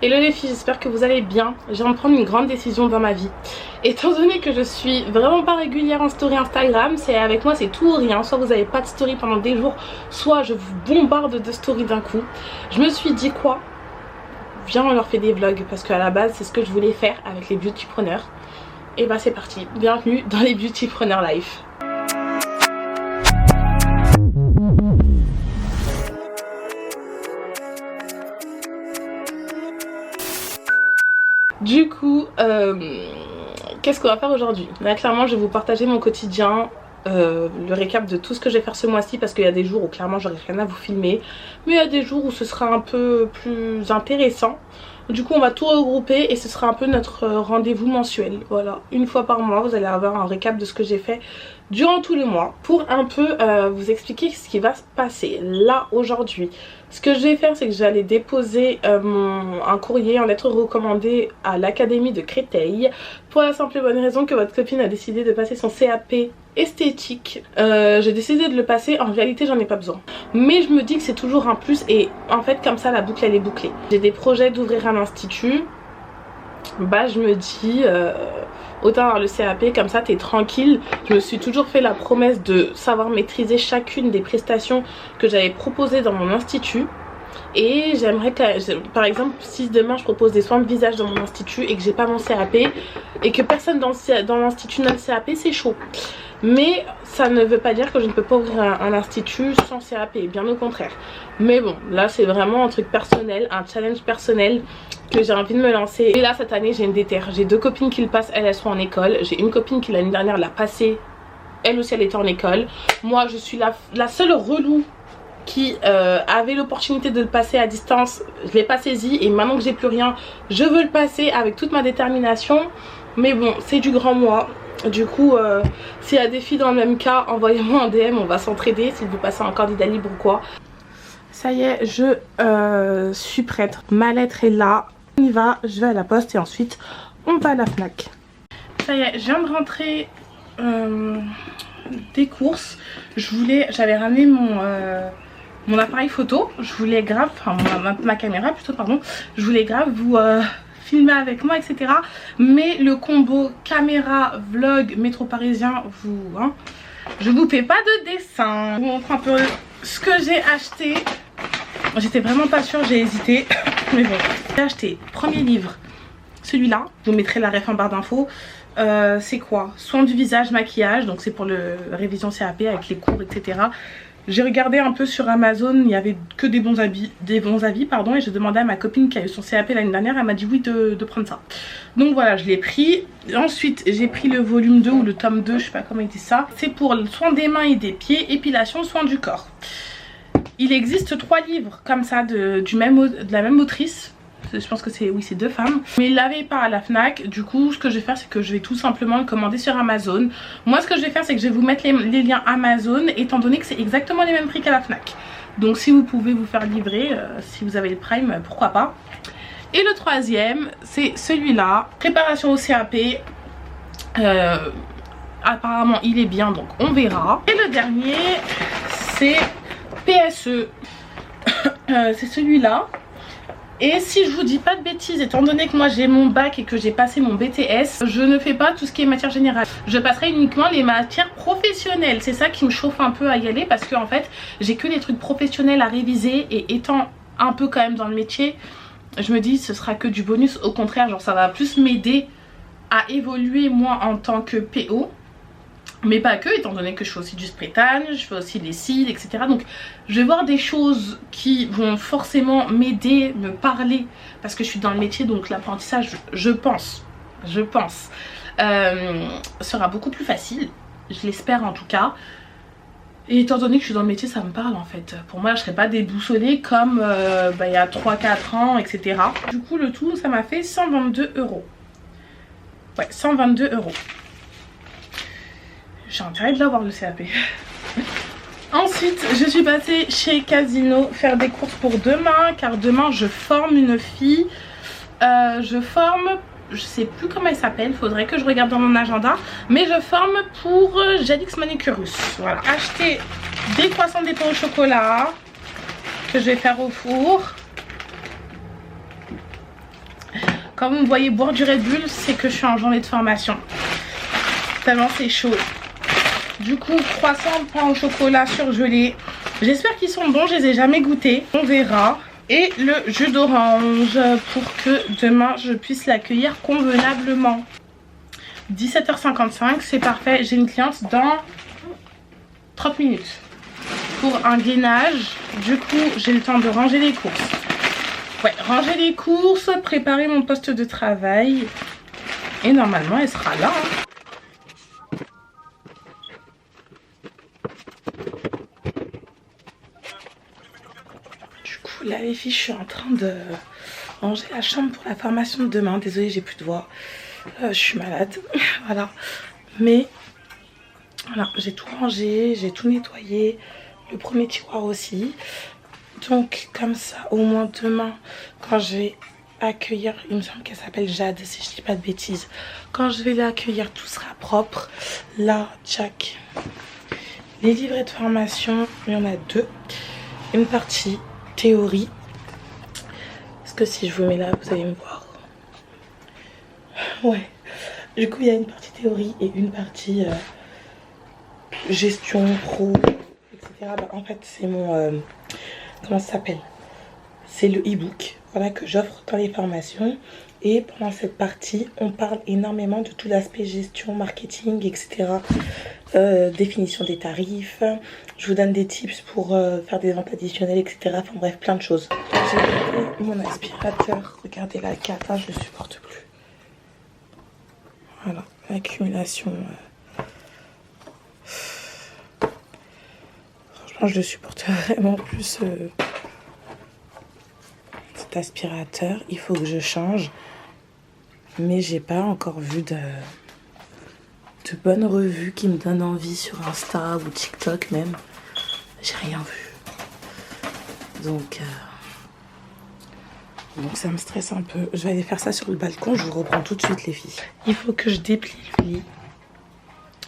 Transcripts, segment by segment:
Hello les filles, j'espère que vous allez bien. Je viens de prendre une grande décision dans ma vie. Étant donné que je suis vraiment pas régulière en story Instagram, c'est avec moi c'est tout ou rien. Soit vous avez pas de story pendant des jours, soit je vous bombarde de stories d'un coup. Je me suis dit quoi? Viens, on leur fait des vlogs parce qu'à la base c'est ce que je voulais faire avec les beautypreneurs. Et bah c'est parti, bienvenue dans les beautypreneurs life. Du coup, qu'est-ce qu'on va faire aujourd'hui? Là clairement je vais vous partager mon quotidien, le récap de tout ce que je vais faire ce mois-ci, parce qu'il y a des jours où clairement j'aurai rien à vous filmer, mais il y a des jours où ce sera un peu plus intéressant. Du coup on va tout regrouper et ce sera un peu notre rendez-vous mensuel. Voilà, une fois par mois vous allez avoir un récap de ce que j'ai fait durant tout le mois pour un peu vous expliquer ce qui va se passer là aujourd'hui. Ce que je vais faire, c'est que j'allais déposer un courrier en lettre recommandée à l'académie de Créteil pour la simple et bonne raison que votre copine a décidé de passer son CAP esthétique. J'ai décidé de le passer, en réalité j'en ai pas besoin, mais je me dis que c'est toujours un plus et en fait comme ça la boucle elle est bouclée. J'ai des projets d'ouvrir un institut, bah je me dis autant avoir le CAP, comme ça t'es tranquille. Je me suis toujours fait la promesse de savoir maîtriser chacune des prestations que j'avais proposées dans mon institut. Et j'aimerais que, par exemple, si demain je propose des soins de visage dans mon institut et que j'ai pas mon CAP et que personne dans l'institut n'a le CAP, c'est chaud. Mais ça ne veut pas dire que je ne peux pas ouvrir un institut sans CAP, bien au contraire. Mais bon, là c'est vraiment un truc personnel, un challenge personnel que j'ai envie de me lancer. Et là cette année j'ai une déterre. J'ai deux copines qui le passent, elles sont en école. J'ai une copine qui l'année dernière l'a passé, elle aussi elle était en école. Moi je suis la seule relou qui avait l'opportunité de le passer à distance. Je l'ai pas saisi et maintenant que j'ai plus rien, je veux le passer avec toute ma détermination. Mais bon, c'est du grand moi. Du coup, s'il y a des filles dans le même cas, envoyez-moi un DM, on va s'entraider si vous passez en candidat libre ou quoi. Ça y est, je suis prête. Ma lettre est là. On y va, je vais à la poste et ensuite on va à la Fnac. Ça y est, je viens de rentrer des courses. J'avais ramené mon appareil photo. Je voulais grave, enfin ma caméra plutôt, pardon. Je voulais grave vous filmer avec moi, etc. Mais le combo caméra, vlog, métro parisien, je vous fais pas de dessin. Je vous montre un peu ce que j'ai acheté. J'étais vraiment pas sûre, j'ai hésité. Mais bon, j'ai acheté premier livre, celui-là. Je vous mettrai la ref en barre d'infos. C'est quoi? Soins du visage, maquillage. Donc c'est pour le révision CAP avec les cours, etc. J'ai regardé un peu sur Amazon, il n'y avait que des bons avis, pardon, et j'ai demandé à ma copine qui a eu son CAP l'année dernière, elle m'a dit oui de prendre ça. Donc voilà, je l'ai pris. Ensuite, j'ai pris le volume 2 ou le tome 2, je sais pas comment il dit ça. C'est pour le soin des mains et des pieds, épilation, soin du corps. Il existe 3 livres comme ça de la même autrice. Je pense que c'est deux femmes, mais il l'avait pas à la Fnac. Du coup ce que je vais faire, c'est que je vais tout simplement le commander sur Amazon. Moi ce que je vais faire, c'est que je vais vous mettre les liens Amazon, étant donné que c'est exactement les mêmes prix qu'à la Fnac. Donc si vous pouvez vous faire livrer, si vous avez le Prime, pourquoi pas. Et le troisième, c'est celui-là, préparation au CAP. Apparemment il est bien, donc on verra. Et le dernier, c'est PSE. C'est celui-là. Et si je vous dis pas de bêtises, étant donné que moi j'ai mon bac et que j'ai passé mon BTS, je ne fais pas tout ce qui est matière générale. Je passerai uniquement les matières professionnelles. C'est ça qui me chauffe un peu à y aller, parce que en fait j'ai que les trucs professionnels à réviser, et étant un peu quand même dans le métier, je me dis ce sera que du bonus. Au contraire, genre ça va plus m'aider à évoluer moi en tant que PO. Mais pas que, étant donné que je fais aussi du spray tan, je fais aussi les cils, etc. Donc je vais voir des choses qui vont forcément m'aider, me parler, parce que je suis dans le métier, donc l'apprentissage, je pense, sera beaucoup plus facile. Je l'espère en tout cas. Et étant donné que je suis dans le métier, ça me parle en fait. Pour moi, je serais pas déboussolée comme il y a 3-4 ans, etc. Du coup, le tout, ça m'a fait 122 €. Ouais, 122 €. J'ai intérêt de l'avoir le CAP. Ensuite, je suis passée chez Casino faire des courses pour demain, car demain je forme une fille. Je sais plus comment elle s'appelle, faudrait que je regarde dans mon agenda. Mais je forme pour Jalix Manicurus. Voilà, acheter des croissants dépôt au chocolat que je vais faire au four. Quand vous me voyez boire du Red Bull, c'est que je suis en journée de formation. Tellement c'est chaud. Du coup, croissant, pain au chocolat surgelé. J'espère qu'ils sont bons, je les ai jamais goûtés. On verra. Et le jus d'orange pour que demain je puisse l'accueillir convenablement. 17h55, c'est parfait. J'ai une cliente dans 30 minutes pour un gainage. Du coup, j'ai le temps de ranger les courses. Ouais, ranger les courses, préparer mon poste de travail. Et normalement, elle sera là. Du coup, là, les filles, je suis en train de ranger la chambre pour la formation de demain. Désolée, j'ai plus de voix. Je suis malade. Voilà. Mais, voilà, j'ai tout rangé, j'ai tout nettoyé. Le premier tiroir aussi. Donc, comme ça, au moins demain, quand je vais accueillir, il me semble qu'elle s'appelle Jade, si je dis pas de bêtises. Quand je vais l'accueillir, tout sera propre. Là, tchac. Les livrets de formation, il y en a deux. Une partie théorie. Parce que si je vous mets là, vous allez me voir. Ouais. Du coup, il y a une partie théorie et une partie gestion, pro, etc. Bah, en fait, c'est mon... comment ça s'appelle? C'est le e-book, voilà, que j'offre dans les formations. Et pendant cette partie, on parle énormément de tout l'aspect gestion, marketing, etc. Définition des tarifs. Je vous donne des tips pour faire des ventes additionnelles, etc. Enfin bref, plein de choses. J'ai pris mon aspirateur. Regardez la cata, je ne supporte plus. Voilà, l'accumulation. Franchement, je le supporte vraiment plus. Cet aspirateur, il faut que je change. Mais j'ai pas encore vu de bonnes revues qui me donnent envie sur Insta ou TikTok même. J'ai rien vu. Donc ça me stresse un peu. Je vais aller faire ça sur le balcon. Je vous reprends tout de suite les filles. Il faut que je déplie le lit.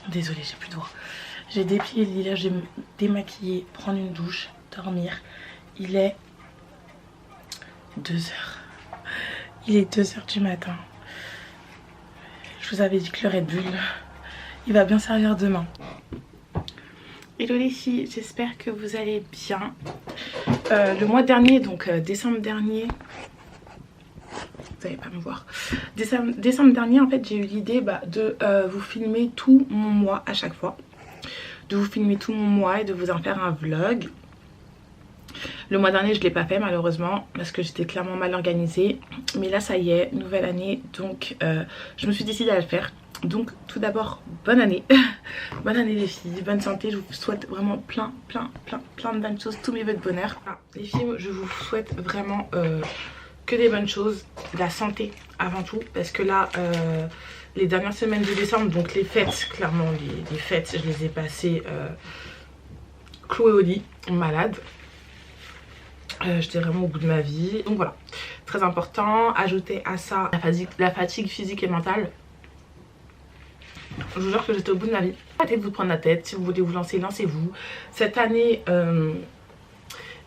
Désolée, j'ai plus de voix. J'ai déplié le lit là, je vais me démaquiller, prendre une douche, dormir. Il est 2h. Il est 2h du matin. Je vous avais dit que le Red Bull, il va bien servir demain. Hello les filles, j'espère que vous allez bien. Le mois dernier, donc décembre dernier, vous n'allez pas me voir. Décembre dernier, en fait, j'ai eu l'idée de vous filmer tout mon mois à chaque fois. De vous filmer tout mon mois et de vous en faire un vlog. Le mois dernier, je ne l'ai pas fait malheureusement parce que j'étais clairement mal organisée. Mais là, ça y est, nouvelle année. Donc, je me suis décidée à le faire. Donc, tout d'abord, bonne année. Bonne année les filles, bonne santé. Je vous souhaite vraiment plein de bonnes choses. Tous mes vœux de bonheur. Ah, les filles, je vous souhaite vraiment que des bonnes choses. La santé avant tout. Parce que là, les dernières semaines de décembre, donc les fêtes, clairement, les fêtes, je les ai passées clouées au lit, malade. J'étais vraiment au bout de ma vie. Donc voilà, très important. Ajouter à ça la fatigue physique et mentale. Je vous jure que j'étais au bout de ma vie. Arrêtez de vous prendre la tête. Si vous voulez vous lancer, lancez-vous. Cette année,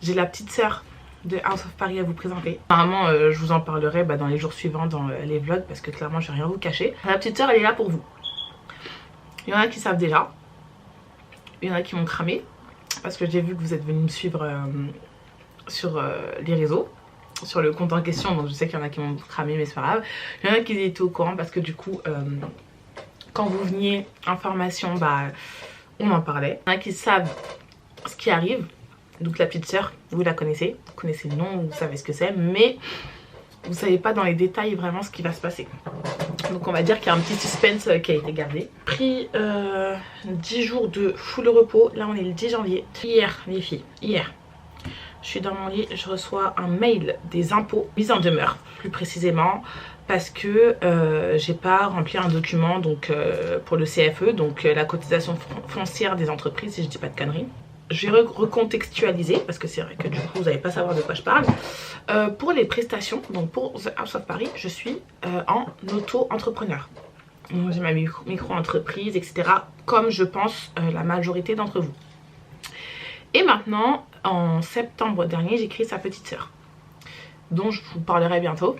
j'ai la petite sœur de House of Paris à vous présenter. Normalement, je vous en parlerai dans les jours suivants dans les vlogs parce que clairement, je vais rien vous cacher. La petite sœur, elle est là pour vous. Il y en a qui savent déjà. Il y en a qui m'ont cramé parce que j'ai vu que vous êtes venus me suivre sur les réseaux, sur le compte en question. Donc je sais qu'il y en a qui m'ont cramé, mais c'est pas grave. Il y en a qui étaient au courant parce que du coup, quand vous veniez en formation, on en parlait. Il y en a qui savent ce qui arrive. Donc la petite sœur, vous la connaissez. Vous connaissez le nom, vous savez ce que c'est. Mais vous savez pas dans les détails vraiment ce qui va se passer. Donc on va dire qu'il y a un petit suspense qui a été gardé. Pris 10 jours de full repos. Là on est le 10 janvier. Hier les filles, hier. Je suis dans mon lit, je reçois un mail des impôts, mise en demeure plus précisément, parce que j'ai pas rempli un document donc, pour le CFE, donc la cotisation foncière des entreprises, si je dis pas de conneries. Je vais recontextualiser, parce que c'est vrai que du coup vous n'allez pas savoir de quoi je parle. Pour les prestations, donc pour The House of Paris, je suis en auto-entrepreneur. J'ai ma micro-entreprise, etc. Comme je pense la majorité d'entre vous. Et maintenant, en septembre dernier, j'ai créé sa petite sœur, dont je vous parlerai bientôt.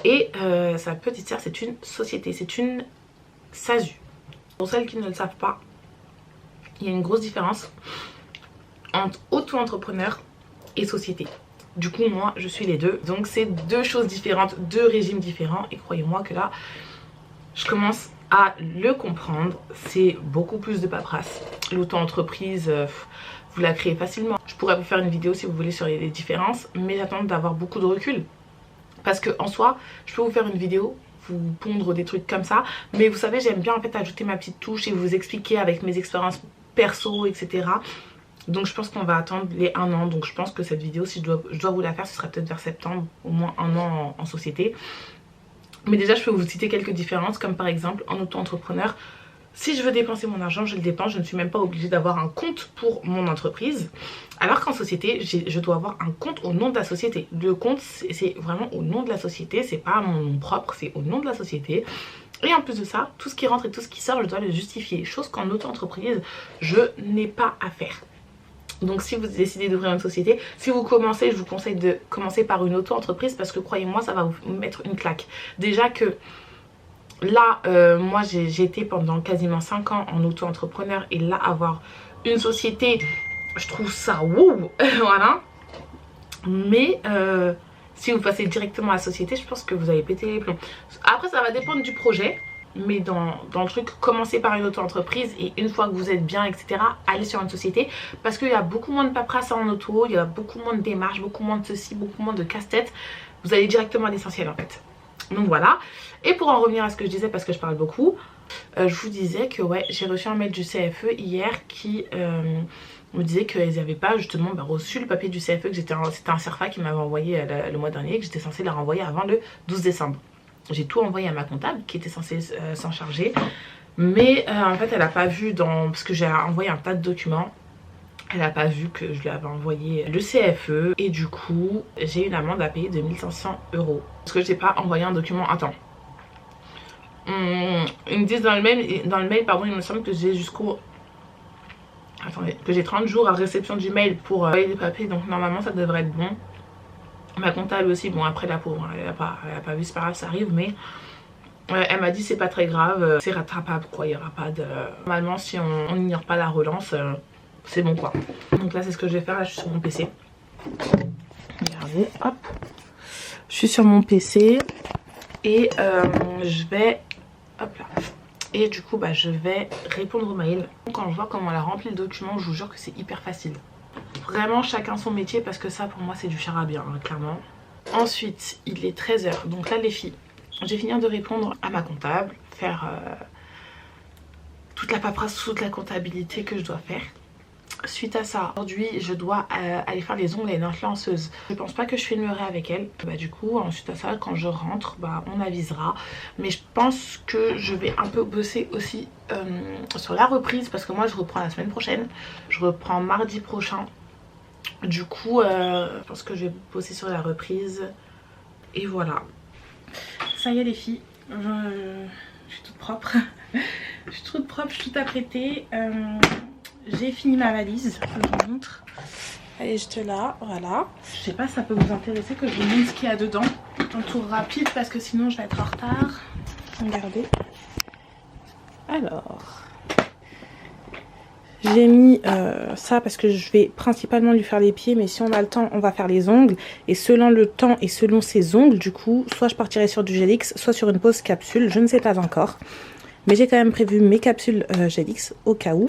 Et sa petite sœur, c'est une société, c'est une SASU. Pour celles qui ne le savent pas, il y a une grosse différence entre auto-entrepreneur et société. Du coup, moi, je suis les deux. Donc, c'est deux choses différentes, deux régimes différents. Et croyez-moi que là, je commence à le comprendre. C'est beaucoup plus de paperasse. L'auto-entreprise, vous la créez facilement. Je pourrais vous faire une vidéo si vous voulez sur les différences, mais j'attends d'avoir beaucoup de recul. Parce que en soi, je peux vous faire une vidéo, vous pondre des trucs comme ça. Mais vous savez, j'aime bien en fait ajouter ma petite touche et vous expliquer avec mes expériences perso, etc. Donc je pense qu'on va attendre les 1 an. Donc je pense que cette vidéo, si je dois vous la faire, ce sera peut-être vers septembre. Au moins 1 an en société. Mais déjà je peux vous citer quelques différences. Comme par exemple en auto-entrepreneur, si je veux dépenser mon argent, je le dépense. Je ne suis même pas obligée d'avoir un compte pour mon entreprise. Alors qu'en société, je dois avoir un compte au nom de la société. Le compte, c'est vraiment au nom de la société. C'est pas mon nom propre, c'est au nom de la société. Et en plus de ça, tout ce qui rentre et tout ce qui sort, je dois le justifier. Chose qu'en auto-entreprise, je n'ai pas à faire. Donc si vous décidez d'ouvrir une société, si vous commencez, je vous conseille de commencer par une auto-entreprise parce que croyez-moi, ça va vous mettre une claque. Déjà que là, moi j'ai été pendant quasiment 5 ans en auto-entrepreneur et là avoir une société, je trouve ça wouh. Voilà. Mais si vous passez directement à la société, je pense que vous allez péter les plombs. Après ça va dépendre du projet. Mais dans le truc, commencez par une auto-entreprise et une fois que vous êtes bien, etc., allez sur une société. Parce qu'il y a beaucoup moins de paperasse en auto, il y a beaucoup moins de démarches, beaucoup moins de ceci, beaucoup moins de casse-tête. Vous allez directement à l'essentiel en fait. Donc voilà. Et pour en revenir à ce que je disais, parce que je parle beaucoup, je vous disais que ouais, j'ai reçu un mail du CFE hier qui me disait qu'ils n'avaient pas justement reçu le papier du CFE, que c'était un CERFA qui m'avait envoyé le mois dernier et que j'étais censée la renvoyer avant le 12 décembre. J'ai tout envoyé à ma comptable qui était censée s'en charger. Mais en fait elle n'a pas vu parce que j'ai envoyé un tas de documents. Elle n'a pas vu que je lui avais envoyé le CFE. Et du coup j'ai une amende à payer de 1500 €. Parce que j'ai pas envoyé un document à temps. Ils me disent dans le mail, pardon, il me semble que j'ai jusqu'au... Attendez, que j'ai 30 jours à réception du mail pour envoyer les papiers. Donc normalement ça devrait être bon. Ma comptable aussi, bon après la pauvre, elle a pas vu, c'est pas grave, ça arrive, mais elle m'a dit c'est pas très grave, c'est rattrapable quoi, il n'y aura pas de... Normalement si on n'ignore pas la relance, c'est bon quoi. Donc là c'est ce que je vais faire, là je suis sur mon PC. Regardez, hop. Je suis sur mon PC et je vais... Hop là. Et du coup je vais répondre aux mails. Quand je vois comment elle a rempli le document, je vous jure que c'est hyper facile. Vraiment chacun son métier parce que ça pour moi c'est du charabia hein, clairement. Ensuite il est 13 h, donc là les filles, je vais finir de répondre à ma comptable, faire toute la paperasse, toute la comptabilité que je dois faire. Suite à ça, aujourd'hui je dois aller faire les ongles à une influenceuse. Je pense pas que je filmerai avec elle. Du coup ensuite à ça, quand je rentre, on avisera. Mais je pense que je vais un peu bosser aussi sur la reprise. Parce que moi je reprends la semaine prochaine. Je reprends mardi prochain. Du coup je pense que je vais bosser sur la reprise. Et voilà. Ça y est les filles, je suis toute propre. Je suis toute propre, je suis toute apprêtée. J'ai fini ma valise, je vous montre. Elle est juste là, voilà. Je sais pas si ça peut vous intéresser que je vous montre ce qu'il y a dedans. Un tour rapide parce que sinon je vais être en retard. Regardez. Alors, j'ai mis ça parce que je vais principalement lui faire les pieds, mais si on a le temps, on va faire les ongles. Et selon le temps et selon ses ongles, du coup, soit je partirai sur du Gelix, soit sur une pause capsule, je ne sais pas encore. Mais j'ai quand même prévu mes capsules Gelix au cas où.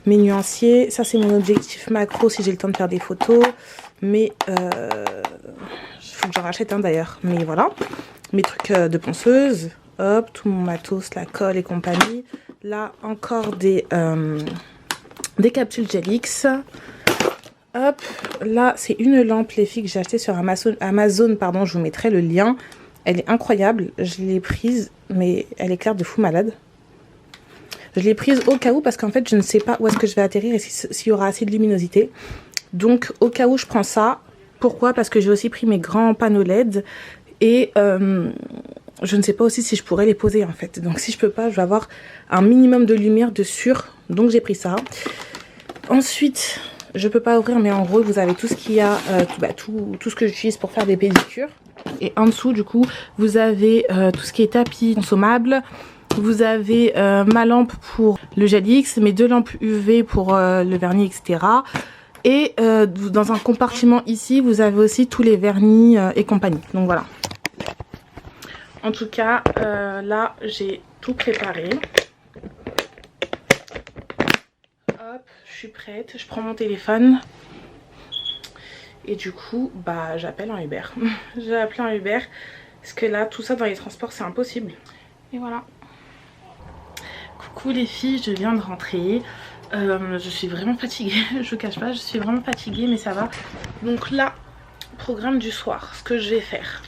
Mes nuanciers, ça c'est mon objectif macro si j'ai le temps de faire des photos. Mais il faut que j'en rachète un d'ailleurs. Mais voilà, mes trucs de ponceuse, hop, tout mon matos, la colle et compagnie. Là encore des capsules Gelix. Hop, là c'est une lampe les filles que j'ai achetée sur Amazon, pardon, je vous mettrai le lien. Elle est incroyable, je l'ai prise, mais elle éclaire de fou malade. Je l'ai prise au cas où parce qu'en fait je ne sais pas où est-ce que je vais atterrir et s'il y aura assez de luminosité. Donc au cas où je prends ça. Pourquoi? Parce que j'ai aussi pris mes grands panneaux LED et je ne sais pas aussi si je pourrais les poser en fait. Donc si je peux pas, je vais avoir un minimum de lumière de sûr. Donc j'ai pris ça. Ensuite, je peux pas ouvrir mais en gros vous avez tout ce qu'il y a, tout ce que j'utilise pour faire des pédicures. Et en dessous du coup vous avez tout ce qui est tapis consommable. Vous avez ma lampe pour le gel X, mes 2 lampes UV pour le vernis, etc. Et dans un compartiment ici, vous avez aussi tous les vernis et compagnie. Donc voilà. En tout cas, là, j'ai tout préparé. Hop, je suis prête. Je prends mon téléphone. Et du coup, bah, j'appelle un Uber. J'ai appelé un Uber. Parce que là, tout ça dans les transports, c'est impossible. Et voilà. Coucou les filles, je viens de rentrer. Je suis vraiment fatiguée, je vous cache pas, je suis vraiment fatiguée, mais ça va. Donc là, programme du soir, ce que je vais faire,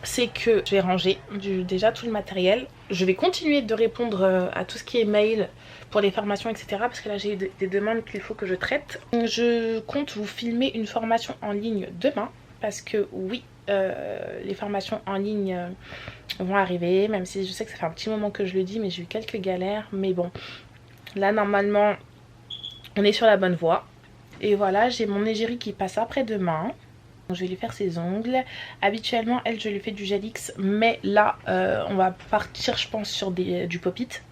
c'est que je vais ranger déjà tout le matériel. Je vais continuer de répondre à tout ce qui est mail pour les formations, etc. Parce que là, j'ai des demandes qu'il faut que je traite. Je compte vous filmer une formation en ligne demain. Parce que oui, les formations en ligne vont arriver. Même si je sais que ça fait un petit moment que je le dis, mais j'ai eu quelques galères. Mais bon, là, normalement, on est sur la bonne voie. Et voilà, j'ai mon égérie qui passe après-demain. Je vais lui faire ses ongles. Habituellement, elle, je lui fais du gel X. Mais là, on va partir, je pense, sur du pop-it.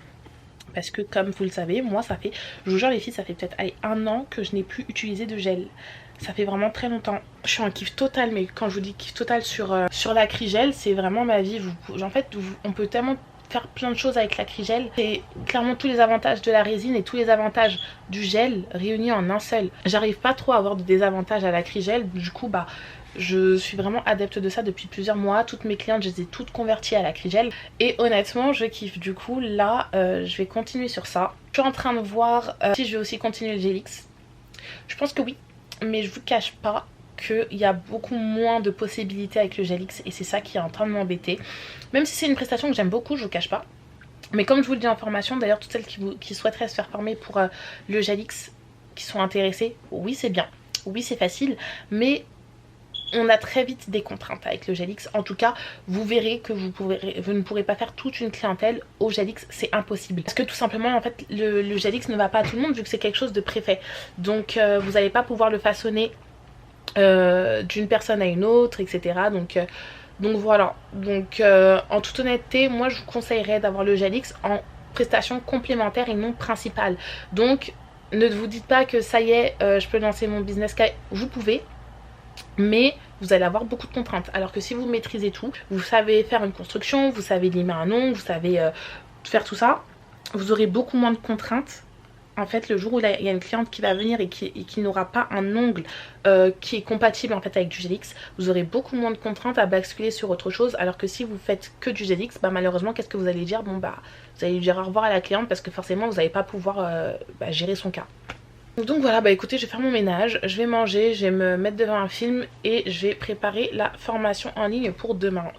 Parce que comme vous le savez, moi, ça fait, je vous jure les filles, ça fait peut-être 1 an que je n'ai plus utilisé de gel. Ça fait vraiment très longtemps. Je suis en kiff total, mais quand je vous dis kiff total sur l'acrygel, c'est vraiment ma vie. En fait, on peut tellement faire plein de choses avec l'acrygel. C'est clairement tous les avantages de la résine et tous les avantages du gel réunis en un seul. J'arrive pas trop à avoir de désavantages à l'acrygel. Du coup, bah, je suis vraiment adepte de ça depuis plusieurs mois. Toutes mes clientes, je les ai toutes converties à l'acrygel. Et honnêtement, je kiffe. Du coup, là, je vais continuer sur ça. Je suis en train de voir si je vais aussi continuer le gel X. Je pense que oui. Mais je vous cache pas qu'il y a beaucoup moins de possibilités avec le gel X. Et c'est ça qui est en train de m'embêter. Même si c'est une prestation que j'aime beaucoup, je vous cache pas. Mais comme je vous le dis en formation, d'ailleurs, toutes celles qui souhaiteraient se faire former pour le gel X, qui sont intéressées, oui c'est bien. Oui c'est facile. Mais on a très vite des contraintes avec le gel X. En tout cas, vous verrez que vous ne pourrez pas faire toute une clientèle au gel X, c'est impossible. Parce que tout simplement, en fait, le gel X ne va pas à tout le monde vu que c'est quelque chose de préfet. Donc, vous n'allez pas pouvoir le façonner d'une personne à une autre, etc. Donc voilà. Donc, en toute honnêteté, moi, je vous conseillerais d'avoir le gel X en prestation complémentaire et non principale. Donc, ne vous dites pas que ça y est, je peux lancer mon business. Vous pouvez. Mais vous allez avoir beaucoup de contraintes. Alors que si vous maîtrisez tout, vous savez faire une construction, vous savez limer un ongle, vous savez faire tout ça, vous aurez beaucoup moins de contraintes. En fait, le jour où il y a une cliente qui va venir et qui n'aura pas un ongle qui est compatible en fait avec du gel X, vous aurez beaucoup moins de contraintes à basculer sur autre chose. Alors que si vous faites que du gel X, bah malheureusement, qu'est-ce que vous allez dire? Bon bah, vous allez dire au revoir à la cliente parce que forcément, vous n'allez pas pouvoir gérer son cas. Donc voilà, bah écoutez, je vais faire mon ménage, je vais manger, je vais me mettre devant un film et je vais préparer la formation en ligne pour demain.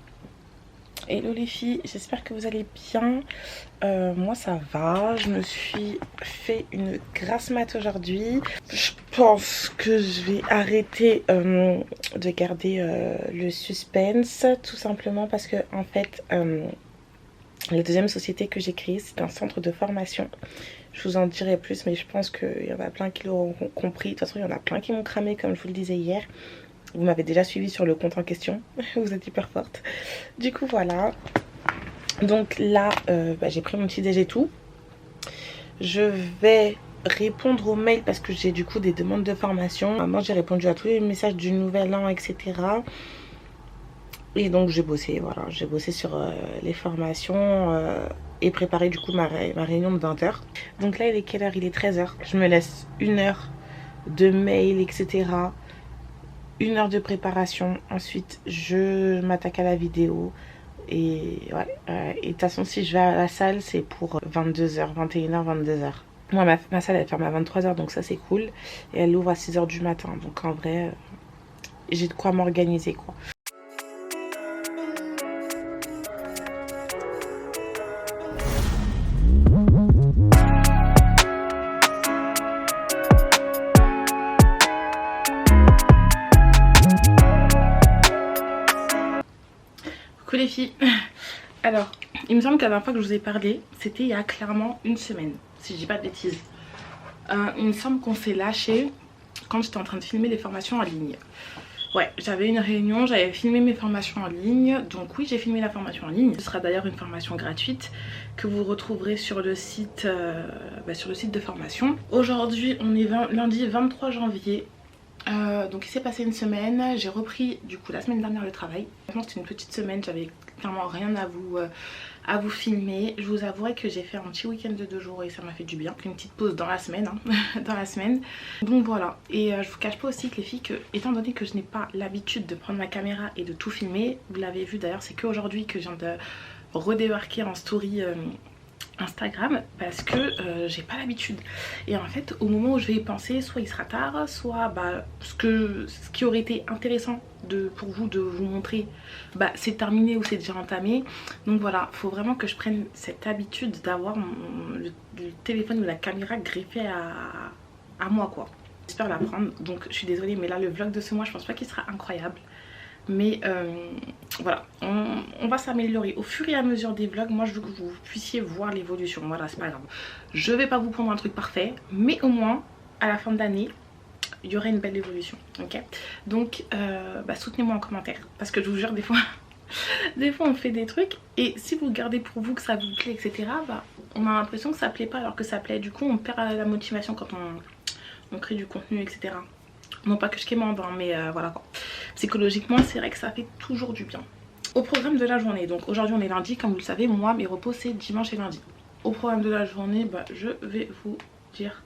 Hello les filles, j'espère que vous allez bien. Moi ça va, je me suis fait une grasse mat aujourd'hui. Je pense que je vais arrêter de garder le suspense, tout simplement parce que en fait la deuxième société que j'ai créée, c'est un centre de formation. Je vous en dirai plus, mais je pense qu'il y en a plein qui l'auront compris. De toute façon, il y en a plein qui m'ont cramé, comme je vous le disais hier. Vous m'avez déjà suivi sur le compte en question. Vous êtes hyper forte. Du coup, voilà. Donc là, j'ai pris mon petit déj et tout. Je vais répondre aux mails parce que j'ai du coup des demandes de formation. Moi, j'ai répondu à tous les messages du nouvel an, etc. Et donc, j'ai bossé, voilà. J'ai bossé sur les formations et préparé du coup ma réunion de 20h. Donc là, il est quelle heure? Il est 13h. Je me laisse 1 heure de mail, etc. 1 heure de préparation. Ensuite, je m'attaque à la vidéo. Et ouais. Et de toute façon, si je vais à la salle, c'est pour 22h, 21h, 22h. Moi, ma salle, elle ferme à 23h, donc ça, c'est cool. Et elle ouvre à 6h du matin. Donc en vrai, j'ai de quoi m'organiser, quoi. Les filles, alors il me semble que la dernière fois que je vous ai parlé c'était il y a clairement 1 semaine, si je dis pas de bêtises. Il me semble qu'on s'est lâché quand j'étais en train de filmer les formations en ligne. Ouais, j'avais une réunion, j'avais filmé mes formations en ligne. Donc oui, j'ai filmé la formation en ligne. Ce sera d'ailleurs une formation gratuite que vous retrouverez sur le site, de formation. Aujourd'hui, on est lundi 23 janvier. Donc il s'est passé une semaine. J'ai repris du coup la semaine dernière le travail. C'était une petite semaine, j'avais clairement rien à vous filmer. Je vous avouerai que j'ai fait un petit week-end de 2 jours et ça m'a fait du bien. Une petite pause dans la semaine, dans la semaine. Donc voilà, et je vous cache pas aussi que les filles, étant donné que je n'ai pas l'habitude de prendre ma caméra et de tout filmer, vous l'avez vu d'ailleurs, c'est qu'aujourd'hui que je viens de redébarquer en story Instagram parce que j'ai pas l'habitude. Et en fait au moment où je vais y penser, soit il sera tard, soit ce qui aurait été intéressant pour vous de vous montrer, c'est terminé ou c'est déjà entamé. Donc voilà, faut vraiment que je prenne cette habitude d'avoir le téléphone ou la caméra greffée à moi quoi. J'espère la prendre, donc je suis désolée mais là le vlog de ce mois je pense pas qu'il sera incroyable. Mais voilà, on va s'améliorer au fur et à mesure des vlogs. Moi je veux que vous puissiez voir l'évolution. Voilà, c'est pas grave, je vais pas vous prendre un truc parfait, mais au moins à la fin de l'année il y aurait une belle évolution, ok. Donc soutenez-moi en commentaire, parce que je vous jure des fois on fait des trucs et si vous gardez pour vous que ça vous plaît etc, on a l'impression que ça plaît pas alors que ça plaît. Du coup on perd la motivation quand on crée du contenu etc. Non pas que je quémande hein, mais voilà quoi. Psychologiquement c'est vrai que ça fait toujours du bien. Au programme de la journée, donc aujourd'hui on est lundi, comme vous le savez, moi mes repos c'est dimanche et lundi. Au programme de la journée, je vais vous dire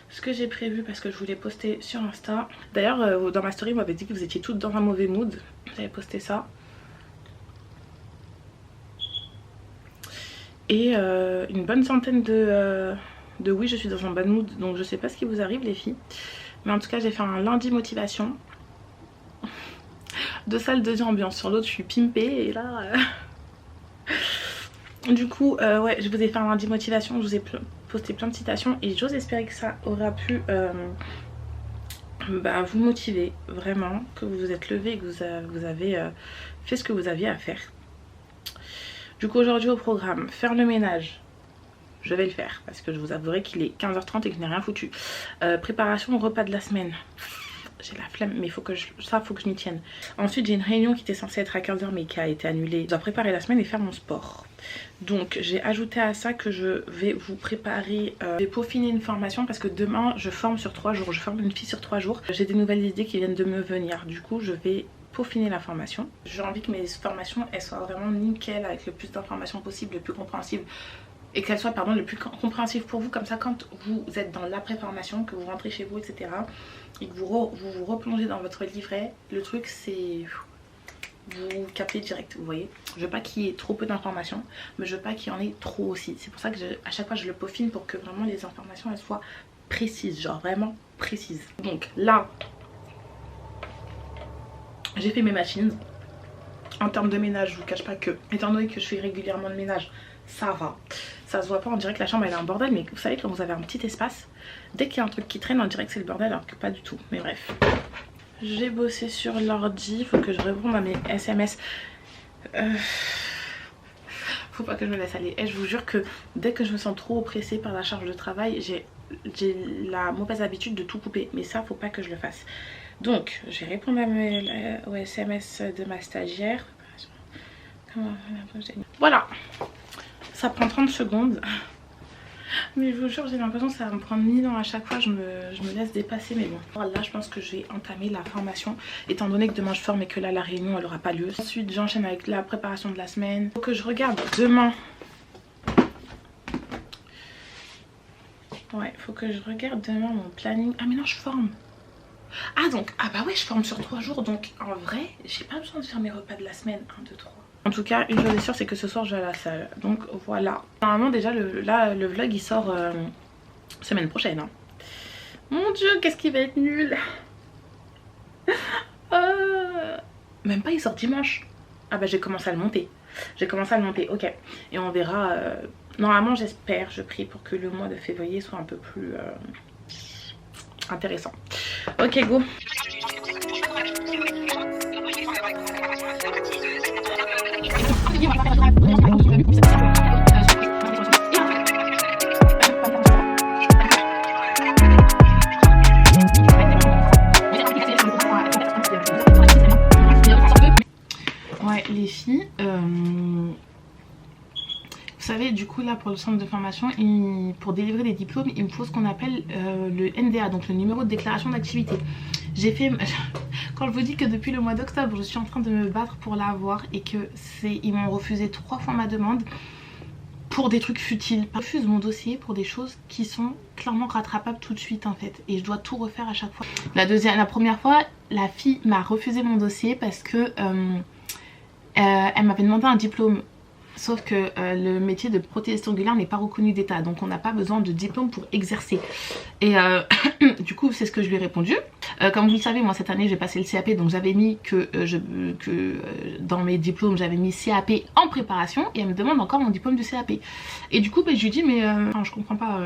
ce que j'ai prévu parce que je voulais poster sur Insta. D'ailleurs dans ma story vous m'avez dit que vous étiez toutes dans un mauvais mood. J'avais posté ça. Et une bonne centaine de oui je suis dans un bad mood, donc je sais pas ce qui vous arrive les filles. Mais en tout cas j'ai fait un lundi motivation. 2 salles, 2 ambiances. Sur l'autre je suis pimpée et là du coup ouais je vous ai fait un lundi motivation. Je vous ai posté plein de citations et j'ose espérer que ça aura pu vous motiver vraiment, que vous vous êtes levé et que vous avez fait ce que vous aviez à faire. Du coup aujourd'hui au programme, faire le ménage. Je vais le faire parce que je vous avouerai qu'il est 15h30 et que je n'ai rien foutu. Préparation au repas de la semaine. J'ai la flemme mais faut que je m'y tienne. Ensuite j'ai une réunion qui était censée être à 15h mais qui a été annulée. Je dois préparer la semaine et faire mon sport. Donc j'ai ajouté à ça que je vais vous préparer, je vais peaufiner une formation parce que demain je forme sur 3 jours. Je forme une fille sur 3 jours. J'ai des nouvelles idées qui viennent de me venir. Du coup je vais peaufiner la formation. J'ai envie que mes formations elles soient vraiment nickel, avec le plus d'informations possible, le plus compréhensible. Et qu'elle soit le plus compréhensive pour vous, comme ça quand vous êtes dans l'après-formation, que vous rentrez chez vous etc et que vous replongez dans votre livret, le truc c'est vous captez direct, vous voyez. Je veux pas qu'il y ait trop peu d'informations mais je veux pas qu'il y en ait trop aussi. C'est pour ça que à chaque fois je le peaufine pour que vraiment les informations elles soient précises, genre vraiment précises. Donc là j'ai fait mes machines. En termes de ménage je vous cache pas que étant donné que je fais régulièrement le ménage ça va. Ça se voit pas, on dirait que la chambre elle est un bordel, mais vous savez quand vous avez un petit espace, dès qu'il y a un truc qui traîne on dirait que c'est le bordel alors que pas du tout. Mais bref, j'ai bossé sur l'ordi, faut que je réponde à mes SMS. Faut pas que je me laisse aller. Et je vous jure que dès que je me sens trop oppressée par la charge de travail, j'ai la mauvaise habitude de tout couper, mais ça faut pas que je le fasse. Donc je vais répondre aux SMS de ma stagiaire. Voilà, ça prend 30 secondes. Mais je vous jure j'ai l'impression que ça va me prendre 1000 ans à chaque fois. Je me laisse dépasser mais bon. Là je pense que je vais entamer la formation étant donné que demain je forme et que là la réunion elle aura pas lieu. Ensuite j'enchaîne avec la préparation de la semaine. Faut que je regarde demain. Ouais, faut que je regarde demain mon planning. Ah mais non je forme. Ah donc, ouais je forme sur 3 jours. Donc en vrai j'ai pas besoin de faire mes repas de la semaine 1, 2, 3. En tout cas, une chose est sûre, c'est que ce soir je vais à la salle. Donc voilà. Normalement déjà le vlog il sort semaine prochaine. Hein. Mon dieu, qu'est-ce qui va être nul. Même pas, il sort dimanche. J'ai commencé à le monter. Ok. Et on verra. Normalement j'espère, je prie pour que le mois de février soit un peu plus intéressant. Ok go. vous savez, du coup là pour le centre de formation, pour délivrer des diplômes, il me faut ce qu'on appelle le NDA, donc le numéro de déclaration d'activité. J'ai fait, quand je vous dis que depuis le mois d'octobre je suis en train de me battre pour l'avoir et que ils m'ont refusé 3 fois ma demande pour des trucs futiles. Je refuse mon dossier pour des choses qui sont clairement rattrapables tout de suite en fait, et je dois tout refaire à chaque fois. La première fois, la fille m'a refusé mon dossier parce que elle m'avait demandé un diplôme. Sauf que le métier de prothésiste ongulaire n'est pas reconnu d'État, donc on n'a pas besoin de diplôme pour exercer. Et du coup c'est ce que je lui ai répondu. Comme vous le savez, moi cette année j'ai passé le CAP, donc j'avais mis que dans mes diplômes j'avais mis CAP en préparation, et elle me demande encore mon diplôme du CAP. Et du coup je lui dis mais je comprends pas,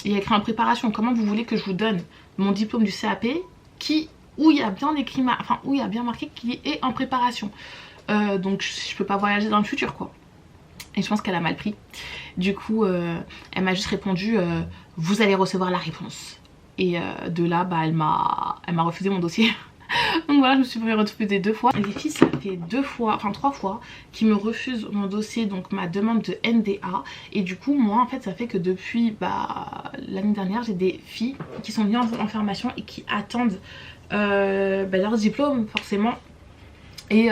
il y a écrit en préparation, comment vous voulez que je vous donne mon diplôme du CAP où il y a bien écrit, où il y a bien marqué qu'il est en préparation. Donc je peux pas voyager dans le futur quoi. Et je pense qu'elle a mal pris. Du coup elle m'a juste répondu vous allez recevoir la réponse. Et de là bah, elle m'a refusé mon dossier. Donc voilà, je me suis retrouvée 2 fois. Les filles, ça fait 3 fois qu'ils me refusent mon dossier, donc ma demande de NDA. Et du coup moi en fait ça fait que depuis l'année dernière j'ai des filles qui sont venues en formation et qui attendent leur diplôme forcément. Et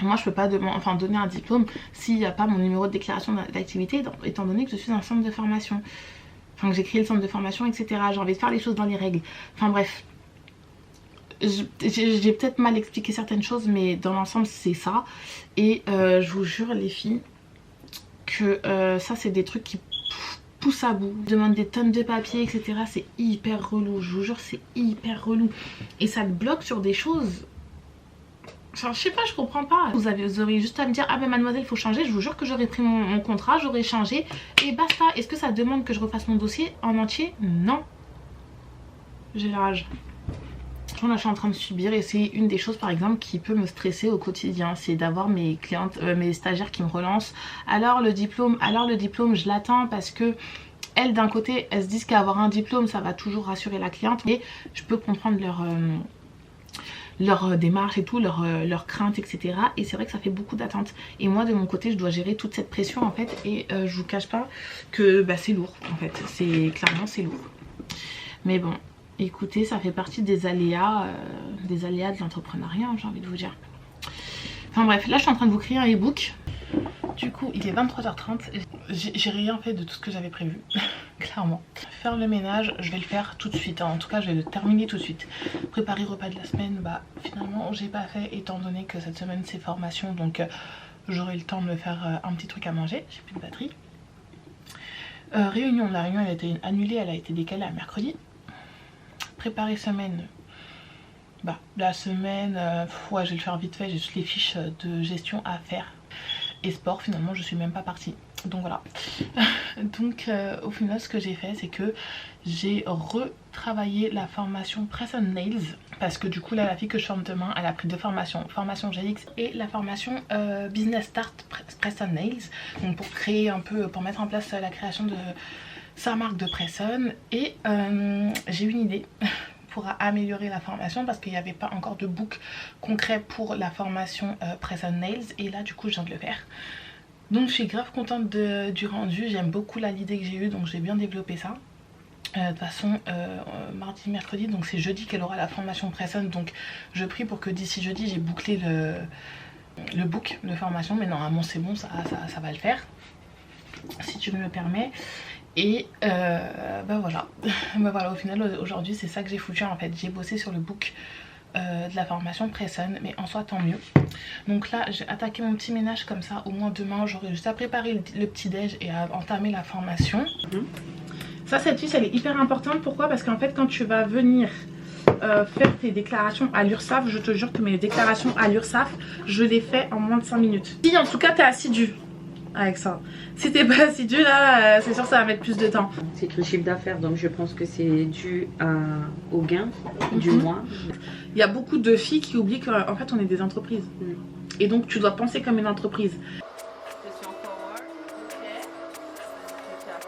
moi je peux pas donner un diplôme s'il n'y a pas mon numéro de déclaration d'activité, étant donné que je suis dans un centre de formation, que j'ai créé le centre de formation, etc. J'ai envie de faire les choses dans les règles. Enfin bref, j'ai peut-être mal expliqué certaines choses, mais dans l'ensemble c'est ça. Et je vous jure les filles que ça c'est des trucs qui poussent à bout. Je demande des tonnes de papiers, etc. C'est hyper relou, je vous jure c'est hyper relou. Et ça te bloque sur des choses. Enfin, je sais pas, je comprends pas. Vous auriez juste à me dire ah ben mademoiselle il faut changer, je vous jure que j'aurais pris mon contrat, j'aurais changé et basta. Est-ce que ça demande que je refasse mon dossier en entier? Non. J'ai la rage. Là je suis en train de subir, et c'est une des choses par exemple qui peut me stresser au quotidien, c'est d'avoir mes clientes, mes stagiaires qui me relancent. Alors le diplôme je l'attends, parce que elles d'un côté elles se disent qu'avoir un diplôme ça va toujours rassurer la cliente, mais je peux comprendre leur démarche et tout, leur crainte, etc. Et c'est vrai que ça fait beaucoup d'attentes. Et moi de mon côté je dois gérer toute cette pression en fait, et je vous cache pas que c'est lourd en fait, c'est lourd. Mais bon, écoutez, ça fait partie des aléas de l'entrepreneuriat, j'ai envie de vous dire. Enfin bref, là je suis en train de vous créer un e-book. Du coup il est 23h30, j'ai rien fait de tout ce que j'avais prévu. Clairement. Faire le ménage, je vais le faire tout de suite, en tout cas je vais le terminer tout de suite. Préparer repas de la semaine, finalement j'ai pas fait, étant donné que cette semaine c'est formation, donc j'aurai le temps de me faire un petit truc à manger. J'ai plus de batterie. La réunion elle a été annulée, elle a été décalée à mercredi. Préparer semaine, la semaine, ouais je vais le faire vite fait, j'ai juste les fiches de gestion à faire. Et sport, finalement je suis même pas partie, donc voilà. Donc au final ce que j'ai fait c'est que j'ai retravaillé la formation Press and Nails, parce que du coup là la fille que je forme demain elle a pris 2 formations, formation GX et la formation Business Start Press and Nails, donc pour créer un peu, pour mettre en place la création de sa marque de press-on. Et j'ai une idée pour améliorer la formation, parce qu'il n'y avait pas encore de book concret pour la formation Press and Nails, et là du coup je viens de le faire. Donc je suis grave contente du rendu, j'aime beaucoup l'idée que j'ai eue, donc j'ai bien développé ça. De toute façon mardi, mercredi, donc c'est jeudi qu'elle aura la formation Press on, donc je prie pour que d'ici jeudi j'ai bouclé le book de formation, mais normalement c'est bon, ça va le faire, si tu me le permets. Et voilà. Voilà, au final aujourd'hui c'est ça que j'ai foutu en fait, j'ai bossé sur le book de la formation Press on, mais en soi tant mieux. Donc là j'ai attaqué mon petit ménage, comme ça au moins demain j'aurai juste à préparer le petit déj et à entamer la formation. Ça, cette fiche elle est hyper importante. Pourquoi? Parce qu'en fait quand tu vas venir faire tes déclarations à l'URSSAF, je te jure que mes déclarations à l'URSSAF je les fais en moins de 5 minutes. Si en tout cas t'es assidu avec ça. Si t'es pas assidu là, c'est sûr que ça va mettre plus de temps. C'est écrit chiffre d'affaires, donc je pense que c'est dû au gain du mois. Il y a beaucoup de filles qui oublient qu'en fait on est des entreprises. Et donc tu dois penser comme une entreprise. Je suis en forward, ok. Je suis à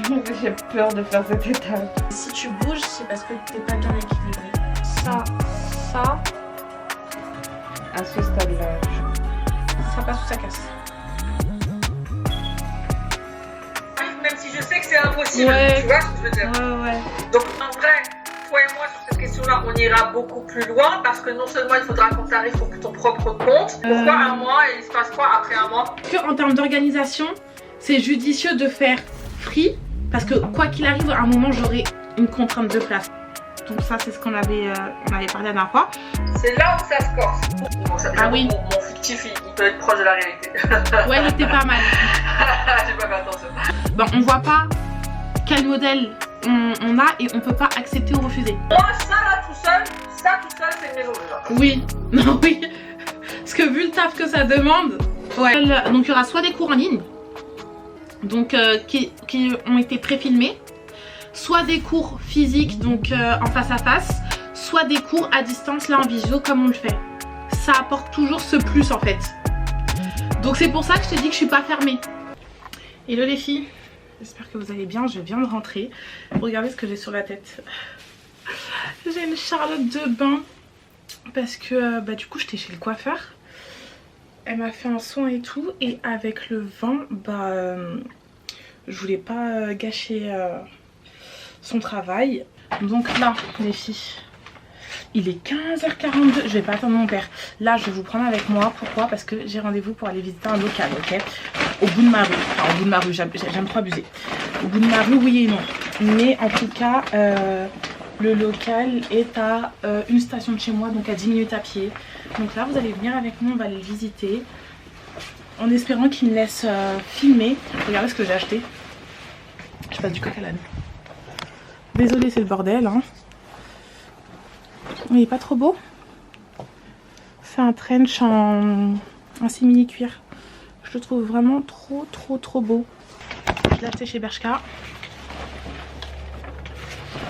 15, ok. J'ai peur de faire cette étape. Si tu bouges, c'est parce que t'es pas bien équilibré. Ça, à ce stade-là. Ça passe ou ça casse. Même si je sais que c'est impossible, Ouais. tu vois ce que je veux dire. Ouais. Donc en vrai, toi et moi sur cette question-là, on ira beaucoup plus loin parce que non seulement il faudra qu'on t'arrive pour ton propre compte. Pourquoi un mois et il se passe quoi après un mois? En termes d'organisation, c'est judicieux de faire free parce que quoi qu'il arrive, à un moment j'aurai une contrainte de place. Donc ça c'est ce qu'on avait, parlé la dernière fois. C'est là où ça se corse. Bon, Ah oui. Mon fictif, il peut être proche de la réalité. Ouais, il était pas mal. J'ai pas fait attention. Bon, on voit pas quel modèle on a et on peut pas accepter ou refuser. Moi, ça tout seul, c'est une maison déjà. Oui, non, oui. Parce que vu le taf que ça demande, ouais. Donc il y aura soit des cours en ligne, donc qui ont été pré-filmés, soit des cours physiques, donc en face à face, soit des cours à distance, là en visio, comme on le fait. Ça apporte toujours ce plus en fait. Donc c'est pour ça que je te dis que je suis pas fermée. Hello les filles, j'espère que vous allez bien, je viens de rentrer. Regardez ce que j'ai sur la tête. J'ai une charlotte de bain parce que du coup j'étais chez le coiffeur. Elle m'a fait un soin et tout, et avec le vin, je voulais pas gâcher son travail. Donc là les filles, il est 15h42, je vais pas attendre mon père. Là je vais vous prendre avec moi, pourquoi? Parce que j'ai rendez-vous pour aller visiter un local, ok? Au bout de ma rue, enfin au bout de ma rue, j'aime trop abuser. Au bout de ma rue, oui et non. Mais en tout cas, le local est à une station de chez moi, donc à 10 minutes à pied. Donc là vous allez venir avec moi, on va aller le visiter. En espérant qu'il me laisse filmer. Regardez ce que j'ai acheté. Je passe du coq à l'âne. Désolée, c'est le bordel, hein. Il est pas trop beau. C'est un trench en simili cuir. Je le trouve vraiment trop beau. Je l'ai acheté chez Bershka.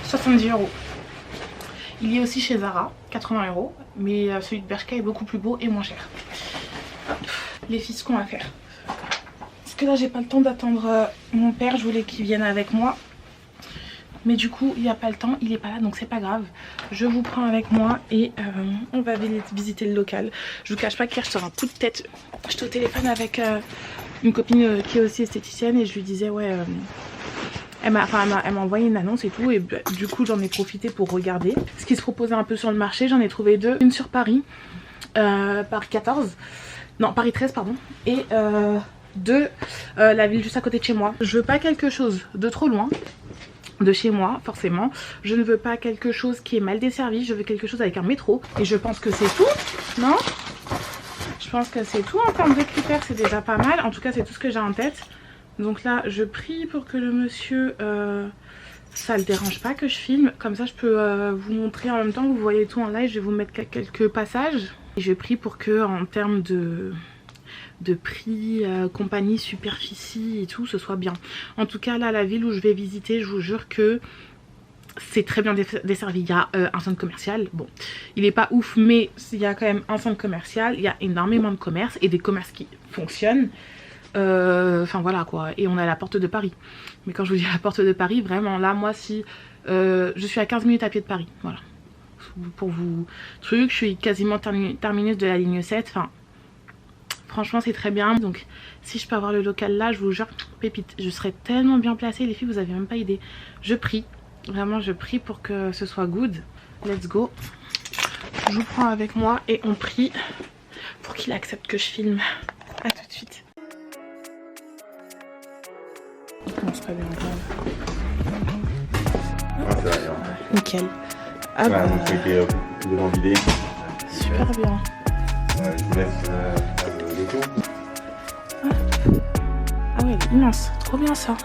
70 €. Il y est aussi chez Zara, 80 €. Mais celui de Bershka est beaucoup plus beau et moins cher. Hop. Les filles, ce qu'on va faire. Parce que là, j'ai pas le temps d'attendre mon père. Je voulais qu'il vienne avec moi. Mais du coup il n'y a pas le temps, il est pas là, donc c'est pas grave. Je vous prends avec moi et on va visiter le local. Je vous cache pas qu'hier je sors un coup de tête. J'étais au téléphone avec une copine qui est aussi esthéticienne et je lui disais ouais, elle m'a envoyé une annonce et tout, et du coup j'en ai profité pour regarder ce qui se proposait un peu sur le marché. J'en ai trouvé deux, une sur Paris, Paris 14, non Paris 13 pardon, et deux la ville juste à côté de chez moi. Je veux pas quelque chose de trop loin de chez moi, forcément. Je ne veux pas quelque chose qui est mal desservi, je veux quelque chose avec un métro. Et je pense que c'est tout, non? Je pense que c'est tout en termes de critères, c'est déjà pas mal. En tout cas, c'est tout ce que j'ai en tête. Donc là, je prie pour que le monsieur, ça le dérange pas que je filme. Comme ça, je peux vous montrer en même temps, vous voyez tout en live. Je vais vous mettre quelques passages. Et je prie pour que, en termes de prix, compagnie, superficie et tout, ce soit bien. En tout cas là, la ville où je vais visiter, je vous jure que c'est très bien desservi. Il y a un centre commercial, bon il est pas ouf, mais il y a quand même un centre commercial, il y a énormément de commerces et des commerces qui fonctionnent, enfin voilà quoi. Et on est à la porte de Paris, mais quand je vous dis la porte de Paris, vraiment là moi si je suis à 15 minutes à pied de Paris, voilà, pour vous truc, je suis quasiment terminus de la ligne 7, enfin franchement c'est très bien. Donc si je peux avoir le local là, je vous jure, pépite, je serais tellement bien placée les filles, vous avez même pas idée. Je prie, vraiment je prie pour que ce soit good. Let's go. Je vous prends avec moi et on prie pour qu'il accepte que je filme. A tout de suite. Non, c'est pas bien. Ah, c'est rien. Nickel. Ah Voilà, bah, donc c'était complètement vidé. super bien. Je vous laisse le tour. Ah ouais, elle est immense, trop bien ça.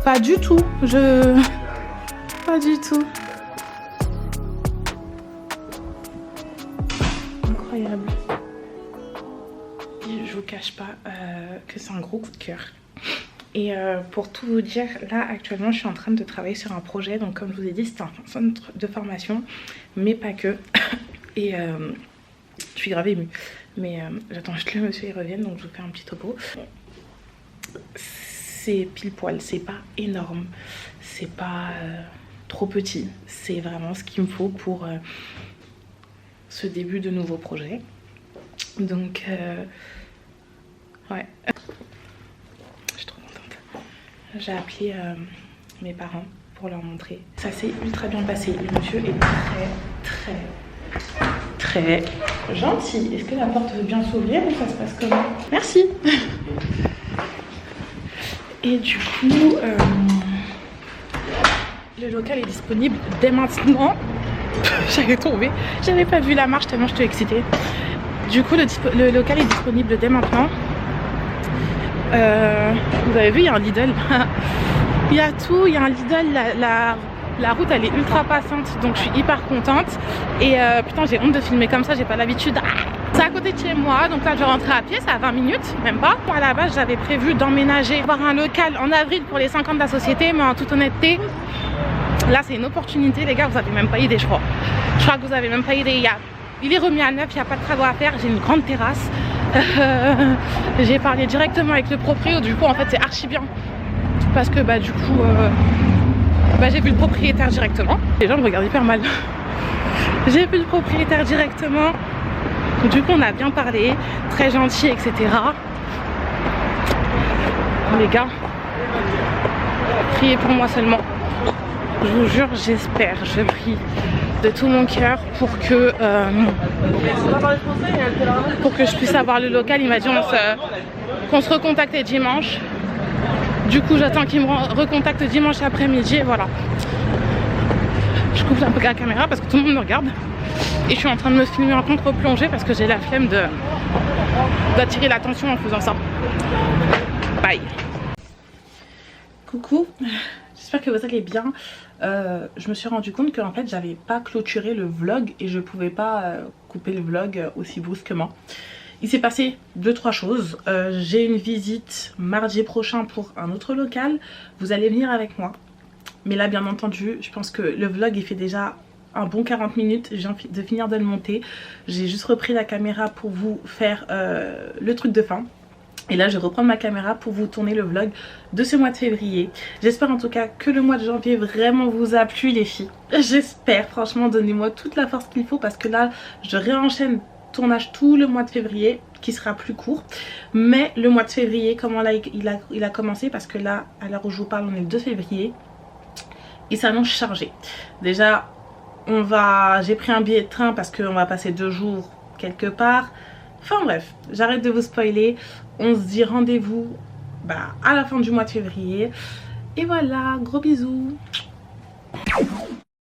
Pas du tout, pas du tout. Incroyable. Et je vous cache pas que c'est un gros coup de cœur. Et pour tout vous dire, là actuellement je suis en train de travailler sur un projet. Donc comme je vous ai dit, c'est un centre de formation, mais pas que. Et je suis grave émue. Mais j'attends juste que le monsieur y revienne, donc je vous fais un petit topo. C'est pile poil, c'est pas énorme, c'est pas trop petit. C'est vraiment ce qu'il me faut pour ce début de nouveau projet. Donc ouais, je suis trop contente. J'ai appelé mes parents pour leur montrer. Ça s'est ultra bien passé. Le monsieur est très gentil. Est-ce que la porte veut bien s'ouvrir ou ça se passe comment? Merci. Et du coup, le local est disponible dès maintenant. J'avais trouvé, j'avais pas vu la marche tellement j'étais excitée. Du coup, le local est disponible dès maintenant. Vous avez vu, il y a un Lidl. Il y a tout, il y a un Lidl. La route elle est ultra passante, donc je suis hyper contente. Et putain, j'ai honte de filmer comme ça, j'ai pas l'habitude. C'est à côté de chez moi, donc là je rentrais à pied, c'est à 20 minutes, même pas. À la base, j'avais prévu d'emménager, avoir un local en avril pour les 5 ans de la société, mais en toute honnêteté, là c'est une opportunité, les gars, vous avez même pas idée, je crois. Je crois que vous avez même pas idée. Il est remis à neuf, il n'y a pas de travaux à faire, j'ai une grande terrasse. J'ai parlé directement avec le proprio, du coup en fait c'est archi bien. Parce que bah du coup, j'ai vu le propriétaire directement. Les gens me regardent hyper mal. J'ai vu le propriétaire directement. Du coup on a bien parlé, très gentil, etc. Les gars, priez pour moi seulement. Je vous jure, j'espère, je prie de tout mon cœur pour que je puisse avoir le local. Il m'a dit qu'on se recontactait dimanche. Du coup j'attends qu'il me recontacte dimanche après-midi et voilà. Je coupe un peu la caméra parce que tout le monde me regarde. Et je suis en train de me filmer en contre-plongée parce que j'ai la flemme d'attirer l'attention en faisant ça. Bye. Coucou, j'espère que vous allez bien. Je me suis rendu compte qu'en fait j'avais pas clôturé le vlog et je pouvais pas couper le vlog aussi brusquement. Il s'est passé 2-3 choses. J'ai une visite mardi prochain pour un autre local. Vous allez venir avec moi. Mais là bien entendu, je pense que le vlog il fait déjà un bon 40 minutes. Je viens de finir de le monter. J'ai juste repris la caméra pour vous faire le truc de fin. Et là je vais reprendre ma caméra pour vous tourner le vlog de ce mois de février. J'espère en tout cas que le mois de janvier vraiment vous a plu les filles. J'espère, franchement donnez-moi toute la force qu'il faut parce que là je réenchaîne tournage tout le mois de février qui sera plus court. Mais le mois de février, comment là il a commencé parce que là à l'heure où je vous parle on est le 2 février. Il s'annonce chargé. Déjà j'ai pris un billet de train parce qu'on va passer 2 jours quelque part. Enfin bref, j'arrête de vous spoiler. On se dit rendez-vous à la fin du mois de février. Et voilà, gros bisous.